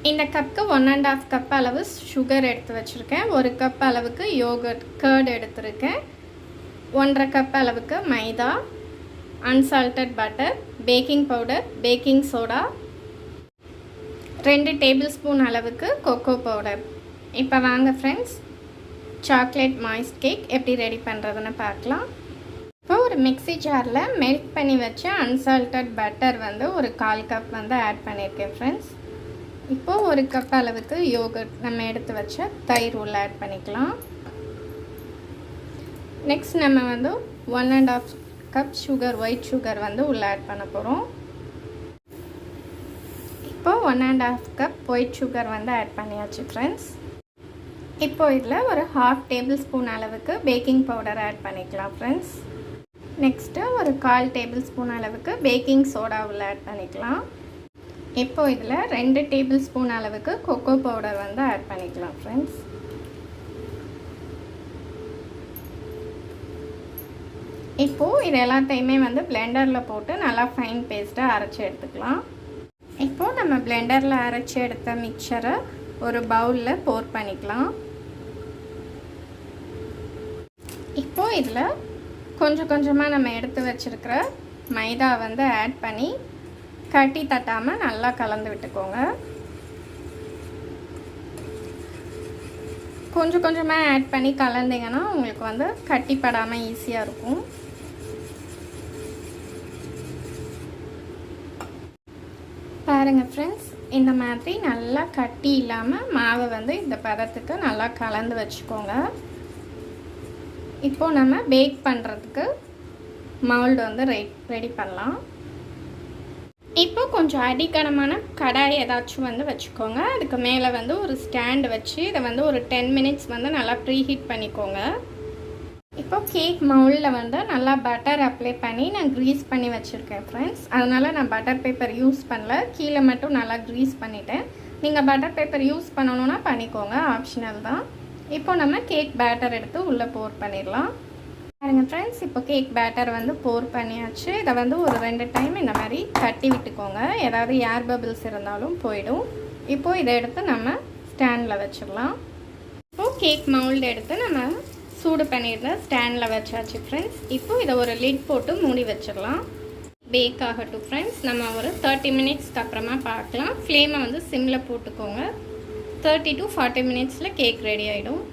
இந்த கப்புக்கு 1.5 கப் அளவு சுகர் எடுத்து வச்சுருக்கேன். 1 கப் அளவுக்கு யோகர்ட் கர்ட் எடுத்துருக்கேன். 1.5 கப் அளவுக்கு மைதா, unsalted butter, baking powder, baking soda, 2 tablespoon அளவுக்கு கொக்கோ பவுடர். இப்போ வாங்க ஃப்ரெண்ட்ஸ், சாக்லேட் மாய்ஸ்ட் கேக் எப்படி ரெடி பண்ணுறதுன்னு பார்க்கலாம். இப்போ ஒரு மிக்ஸி ஜாரில் மெல்ட் பண்ணி வச்ச அன்சால்டட் பட்டர் வந்து ஒரு 1/4 கப் வந்து ஆட் பண்ணியிருக்கேன் ஃப்ரெண்ட்ஸ். இப்போது 1 கப் அளவுக்கு யோகர்ட் நம்ம எடுத்து வச்ச தயிர் உள்ள ஆட் பண்ணிக்கலாம். நெக்ஸ்ட் நம்ம வந்து 1.5 கப் சுகர், ஒயிட் சுகர் வந்து உள்ளே ஆட் பண்ண போகிறோம். இப்போது 1.5 கப் ஒயிட் சுகர் வந்து ஆட் பண்ணியாச்சு ஃப்ரெண்ட்ஸ். இப்போ இதில் ஒரு 1/2 டேபிள் ஸ்பூன் அளவுக்கு பேக்கிங் பவுடர் ஆட் பண்ணிக்கலாம் ஃப்ரெண்ட்ஸ். நெக்ஸ்ட்டு ஒரு 1/4 டேபிள் ஸ்பூன் அளவுக்கு பேக்கிங் சோடா உள்ள ஆட் பண்ணிக்கலாம். இப்போது இதில் 2 டேபிள் ஸ்பூன் அளவுக்கு கொக்கோ பவுடர் வந்து ஆட் பண்ணிக்கலாம் ஃப்ரெண்ட்ஸ். இப்போது இது எல்லாத்தையுமே வந்து பிளெண்டரில் போட்டு நல்லா ஃபைன் பேஸ்ட்டாக அரைச்சி எடுத்துக்கலாம். இப்போது நம்ம பிளெண்டரில் அரைச்சி எடுத்த மிக்சரை ஒரு பவுலில் போர் பண்ணிக்கலாம். இப்போது இதில் கொஞ்சம் கொஞ்சமாக நம்ம எடுத்து வச்சுருக்கிற மைதா வந்து ஆட் பண்ணி கட்டி தட்டாமல் நல்லா கலந்து விட்டுக்கோங்க. கொஞ்சம் கொஞ்சமாக ஆட் பண்ணி கலந்தீங்கன்னா உங்களுக்கு வந்து கட்டிப்படாமல் ஈஸியாக இருக்கும். பாருங்கள் ஃப்ரெண்ட்ஸ், இந்த மாதிரி நல்லா கட்டி இல்லாமல் மாவை வந்து இந்த பதத்துக்கு நல்லா கலந்து வச்சுக்கோங்க. இப்போது நம்ம பேக் பண்ணுறதுக்கு மவுல்டு வந்து ரெடி பண்ணலாம். இப்போது கொஞ்சம் அடிக்கனமான கடாய் ஏதாச்சும் வந்து வச்சுக்கோங்க. அதுக்கு மேலே வந்து ஒரு ஸ்டாண்டு வச்சு இதை வந்து ஒரு 10 மினிட்ஸ் வந்து நல்லா ப்ரீஹீட் பண்ணிக்கோங்க. இப்போ கேக் மவுலில் வந்து நல்லா பட்டர் அப்ளை பண்ணி நான் க்ரீஸ் பண்ணி வச்சுருக்கேன் ஃப்ரெண்ட்ஸ். அதனால் நான் பட்டர் பேப்பர் யூஸ் பண்ணல, கீழே மட்டும் நல்லா க்ரீஸ் பண்ணிட்டேன். நீங்கள் பட்டர் பேப்பர் யூஸ் பண்ணணுன்னா பண்ணிக்கோங்க, ஆப்ஷனல் தான். இப்போ நம்ம கேக் பேட்டர் எடுத்து உள்ளே போர் பண்ணிடலாம். பாருங்கள் ஃப்ரெண்ட்ஸ், இப்போ கேக் பேட்டர் வந்து போர் பண்ணியாச்சு. இதை வந்து ஒரு 2 டைம் இந்த மாதிரி தட்டி விட்டுக்கோங்க, ஏதாவது ஏர் பபிள்ஸ் இருந்தாலும் போயிடும். இப்போது இதை எடுத்து நம்ம ஸ்டாண்டில் வச்சிடலாம். இப்போது கேக் மவுல்டு எடுத்து நம்ம சூடு பண்ணியிருந்த ஸ்டாண்டில் வச்சாச்சு ஃப்ரெண்ட்ஸ். இப்போது இதை ஒரு லிட் போட்டு மூடி வச்சிடலாம். பேக் ஆகட்டும் ஃப்ரெண்ட்ஸ். நம்ம ஒரு 30 மினிட்ஸ்க்கு அப்புறமா பார்க்கலாம். ஃப்ளேமை வந்து சிம்மில் போட்டுக்கோங்க. 30 to 40 மினிட்ஸில் கேக் ரெடி ஆகிடும்.